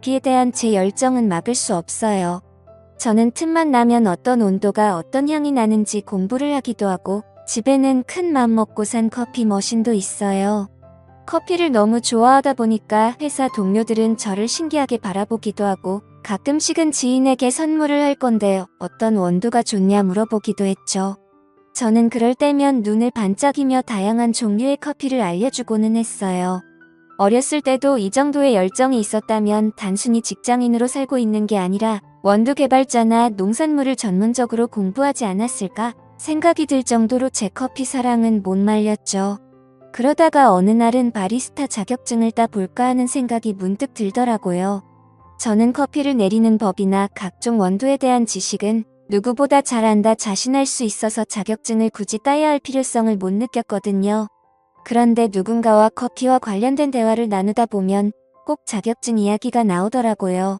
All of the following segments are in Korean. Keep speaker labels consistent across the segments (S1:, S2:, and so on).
S1: 커피에 대한 제 열정은 막을 수 없어요. 저는 틈만 나면 어떤 온도가 어떤 향이 나는지 공부를 하기도 하고 집에는 큰 맘 먹고 산 커피 머신도 있어요. 커피를 너무 좋아하다 보니까 회사 동료들은 저를 신기하게 바라보기도 하고 가끔씩은 지인에게 선물을 할 건데 어떤 원두가 좋냐 물어보기도 했죠. 저는 그럴 때면 눈을 반짝이며 다양한 종류의 커피를 알려주고는 했어요. 어렸을 때도 이 정도의 열정이 있었다면 단순히 직장인으로 살고 있는 게 아니라 원두 개발자나 농산물을 전문적으로 공부하지 않았을까 생각이 들 정도로 제 커피 사랑은 못 말렸죠. 그러다가 어느 날은 바리스타 자격증을 따볼까 하는 생각이 문득 들더라고요. 저는 커피를 내리는 법이나 각종 원두에 대한 지식은 누구보다 잘 안다 자신할 수 있어서 자격증을 굳이 따야 할 필요성을 못 느꼈거든요. 그런데 누군가와 커피와 관련된 대화를 나누다 보면 꼭 자격증 이야기가 나오더라고요.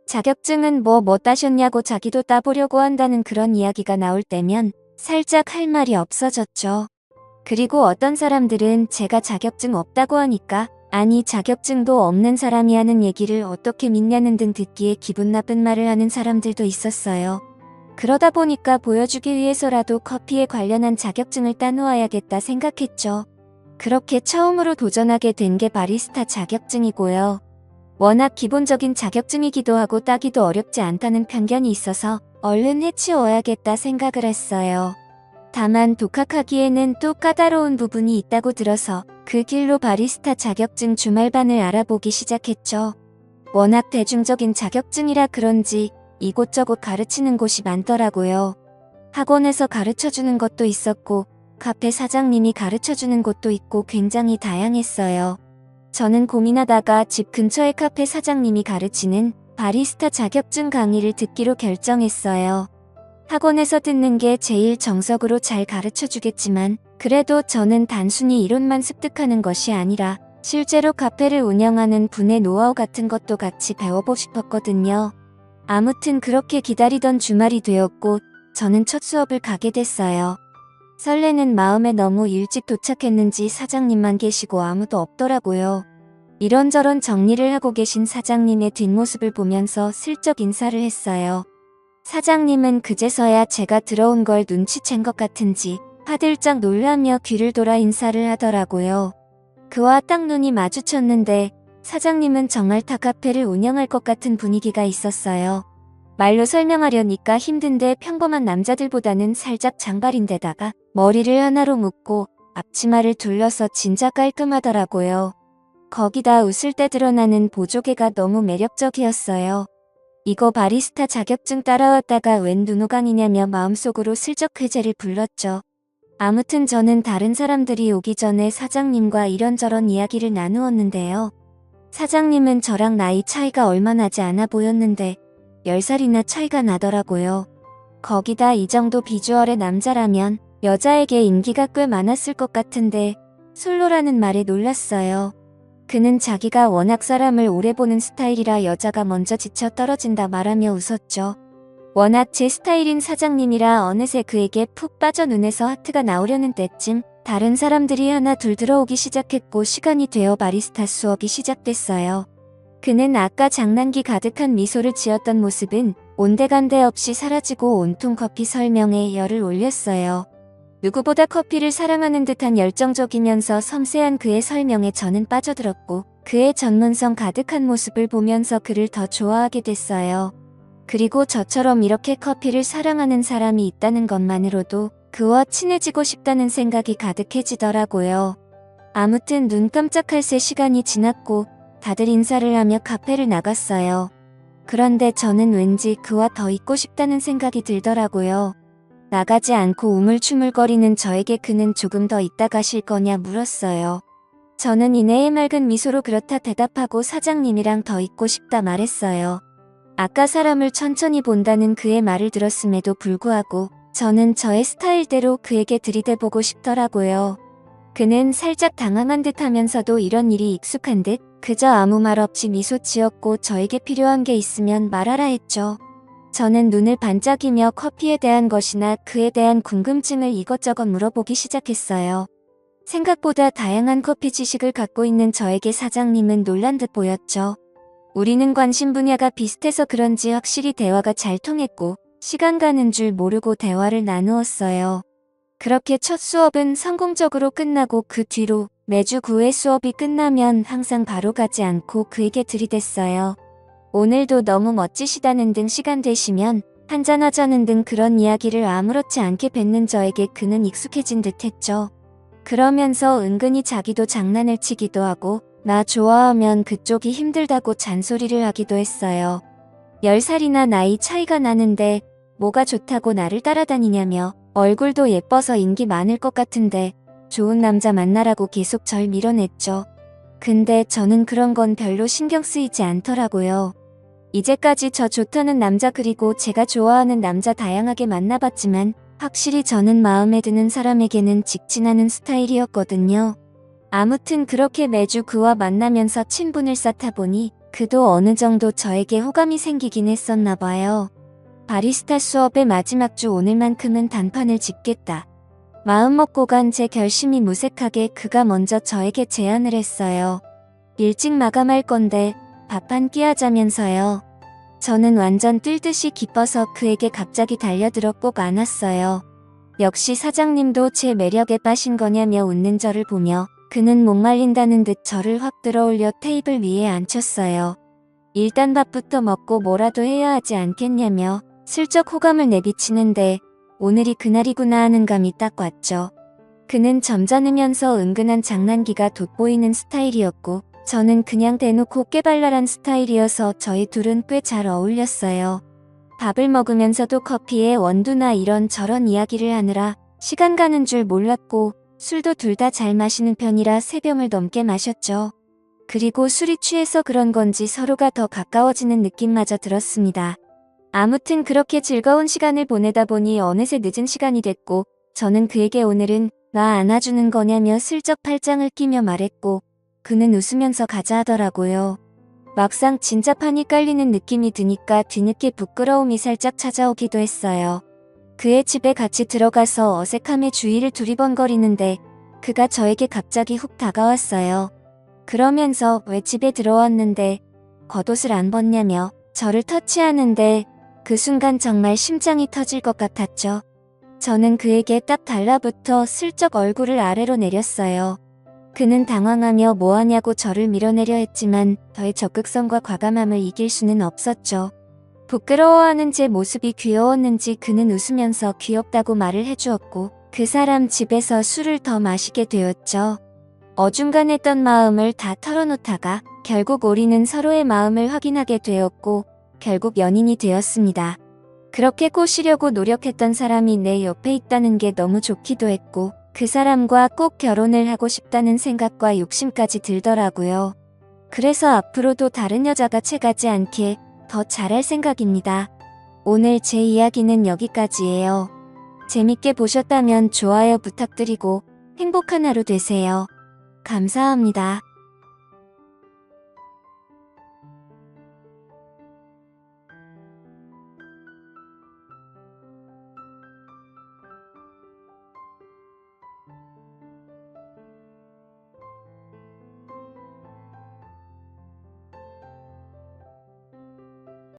S1: 자격증은 뭐 따셨냐고 자기도 따보려고 한다는 그런 이야기가 나올 때면 살짝 할 말이 없어졌죠. 그리고 어떤 사람들은 제가 자격증 없다고 하니까 아니 자격증도 없는 사람이 하는 얘기를 어떻게 믿냐는 등 듣기에 기분 나쁜 말을 하는 사람들도 있었어요. 그러다 보니까 보여주기 위해서라도 커피에 관련한 자격증을 따놓아야겠다 생각했죠. 그렇게 처음으로 도전하게 된 게 바리스타 자격증이고요. 워낙 기본적인 자격증이기도 하고 따기도 어렵지 않다는 편견이 있어서 얼른 해치워야겠다 생각을 했어요. 다만 독학하기에는 또 까다로운 부분이 있다고 들어서 그 길로 바리스타 자격증 주말반을 알아보기 시작했죠. 워낙 대중적인 자격증이라 그런지 이곳저곳 가르치는 곳이 많더라고요. 학원에서 가르쳐주는 것도 있었고 카페 사장님이 가르쳐주는 곳도 있고 굉장히 다양했어요. 저는 고민하다가 집 근처의 카페 사장님이 가르치는 바리스타 자격증 강의를 듣기로 결정했어요. 학원에서 듣는 게 제일 정석으로 잘 가르쳐주겠지만 그래도 저는 단순히 이론만 습득하는 것이 아니라 실제로 카페를 운영하는 분의 노하우 같은 것도 같이 배워보고 싶었거든요. 아무튼 그렇게 기다리던 주말이 되었고 저는 첫 수업을 가게 됐어요. 설레는 마음에 너무 일찍 도착했는지 사장님만 계시고 아무도 없더라고요. 이런저런 정리를 하고 계신 사장님의 뒷모습을 보면서 슬쩍 인사를 했어요. 사장님은 그제서야 제가 들어온 걸 눈치챈 것 같은지 화들짝 놀라며 귀를 돌아 인사를 하더라고요. 그와 딱 눈이 마주쳤는데 사장님은 정말 타카페를 운영할 것 같은 분위기가 있었어요. 말로 설명하려니까 힘든데 평범한 남자들보다는 살짝 장발인데다가 머리를 하나로 묶고 앞치마를 둘러서 진짜 깔끔하더라고요. 거기다 웃을 때 드러나는 보조개가 너무 매력적이었어요. 이거 바리스타 자격증 따라왔다가 웬 눈호강이냐며 마음속으로 슬쩍 회제를 불렀죠. 아무튼 저는 다른 사람들이 오기 전에 사장님과 이런저런 이야기를 나누었는데요. 사장님은 저랑 나이 차이가 얼마 나지 않아 보였는데 10살이나 차이가 나더라고요. 거기다 이 정도 비주얼의 남자라면 여자에게 인기가 꽤 많았을 것 같은데 솔로라는 말에 놀랐어요. 그는 자기가 워낙 사람을 오래 보는 스타일이라 여자가 먼저 지쳐 떨어진다 말하며 웃었죠. 워낙 제 스타일인 사장님이라 어느새 그에게 푹 빠져 눈에서 하트가 나오려는 때쯤 다른 사람들이 하나 둘 들어오기 시작했고 시간이 되어 바리스타 수업이 시작됐어요. 그는 아까 장난기 가득한 미소를 지었던 모습은 온데간데 없이 사라지고 온통 커피 설명에 열을 올렸어요. 누구보다 커피를 사랑하는 듯한 열정적이면서 섬세한 그의 설명에 저는 빠져들었고 그의 전문성 가득한 모습을 보면서 그를 더 좋아하게 됐어요. 그리고 저처럼 이렇게 커피를 사랑하는 사람이 있다는 것만으로도 그와 친해지고 싶다는 생각이 가득해지더라고요. 아무튼 눈 깜짝할 새 시간이 지났고 다들 인사를 하며 카페를 나갔어요. 그런데 저는 왠지 그와 더 있고 싶다는 생각이 들더라고요. 나가지 않고 우물쭈물거리는 저에게 그는 조금 더 있다 가실 거냐 물었어요. 저는 이내의 맑은 미소로 그렇다 대답하고 사장님이랑 더 있고 싶다 말했어요. 아까 사람을 천천히 본다는 그의 말을 들었음에도 불구하고 저는 저의 스타일대로 그에게 들이대보고 싶더라고요. 그는 살짝 당황한 듯 하면서도 이런 일이 익숙한 듯 그저 아무 말 없이 미소 지었고 저에게 필요한 게 있으면 말하라 했죠. 저는 눈을 반짝이며 커피에 대한 것이나 그에 대한 궁금증을 이것저것 물어보기 시작했어요. 생각보다 다양한 커피 지식을 갖고 있는 저에게 사장님은 놀란 듯 보였죠. 우리는 관심 분야가 비슷해서 그런지 확실히 대화가 잘 통했고 시간 가는 줄 모르고 대화를 나누었어요. 그렇게 첫 수업은 성공적으로 끝나고 그 뒤로 매주 9회 수업이 끝나면 항상 바로 가지 않고 그에게 들이댔어요. 오늘도 너무 멋지시다는 등 시간 되시면 한잔하자는 등 그런 이야기를 아무렇지 않게 뱉는 저에게 그는 익숙해진 듯 했죠. 그러면서 은근히 자기도 장난을 치기도 하고 나 좋아하면 그쪽이 힘들다고 잔소리를 하기도 했어요. 10살이나 나이 차이가 나는데 뭐가 좋다고 나를 따라다니냐며 얼굴도 예뻐서 인기 많을 것 같은데 좋은 남자 만나라고 계속 절 밀어냈죠. 근데 저는 그런 건 별로 신경 쓰이지 않더라고요. 이제까지 저 좋다는 남자 그리고 제가 좋아하는 남자 다양하게 만나봤지만 확실히 저는 마음에 드는 사람에게는 직진하는 스타일이었거든요. 아무튼 그렇게 매주 그와 만나면서 친분을 쌓다 보니 그도 어느 정도 저에게 호감이 생기긴 했었나 봐요. 바리스타 수업의 마지막 주 오늘만큼은 단판을 짓겠다. 마음먹고 간 제 결심이 무색하게 그가 먼저 저에게 제안을 했어요. 일찍 마감할 건데 밥 한 끼 하자면서요. 저는 완전 뜰듯이 기뻐서 그에게 갑자기 달려들어 꼭 안았어요. 역시 사장님도 제 매력에 빠신 거냐며 웃는 저를 보며 그는 목말린다는 듯 저를 확 들어올려 테이블 위에 앉혔어요. 일단 밥부터 먹고 뭐라도 해야 하지 않겠냐며 슬쩍 호감을 내비치는데 오늘이 그날이구나 하는 감이 딱 왔죠. 그는 점잖으면서 은근한 장난기가 돋보이는 스타일이었고 저는 그냥 대놓고 깨발랄한 스타일이어서 저희 둘은 꽤 잘 어울렸어요. 밥을 먹으면서도 커피에 원두나 이런저런 이야기를 하느라 시간 가는 줄 몰랐고 술도 둘 다 잘 마시는 편이라 3병을 넘게 마셨죠. 그리고 술이 취해서 그런 건지 서로가 더 가까워지는 느낌마저 들었습니다. 아무튼 그렇게 즐거운 시간을 보내다 보니 어느새 늦은 시간이 됐고 저는 그에게 오늘은 나 안아주는 거냐며 슬쩍 팔짱을 끼며 말했고 그는 웃으면서 가자 하더라고요. 막상 진짜 판이 깔리는 느낌이 드니까 뒤늦게 부끄러움이 살짝 찾아오기도 했어요. 그의 집에 같이 들어가서 어색함에 주위를 두리번거리는데 그가 저에게 갑자기 훅 다가왔어요. 그러면서 왜 집에 들어왔는데 겉옷을 안 벗냐며 저를 터치하는데 그 순간 정말 심장이 터질 것 같았죠. 저는 그에게 딱 달라붙어 슬쩍 얼굴을 아래로 내렸어요. 그는 당황하며 뭐하냐고 저를 밀어내려 했지만 저의 적극성과 과감함을 이길 수는 없었죠. 부끄러워하는 제 모습이 귀여웠는지 그는 웃으면서 귀엽다고 말을 해주었고 그 사람 집에서 술을 더 마시게 되었죠. 어중간했던 마음을 다 털어놓다가 결국 우리는 서로의 마음을 확인하게 되었고 결국 연인이 되었습니다. 그렇게 꼬시려고 노력했던 사람이 내 옆에 있다는 게 너무 좋기도 했고 그 사람과 꼭 결혼을 하고 싶다는 생각과 욕심까지 들더라고요. 그래서 앞으로도 다른 여자가 채가지 않게 더 잘할 생각입니다. 오늘 제 이야기는 여기까지예요. 재밌게 보셨다면 좋아요 부탁드리고 행복한 하루 되세요. 감사합니다.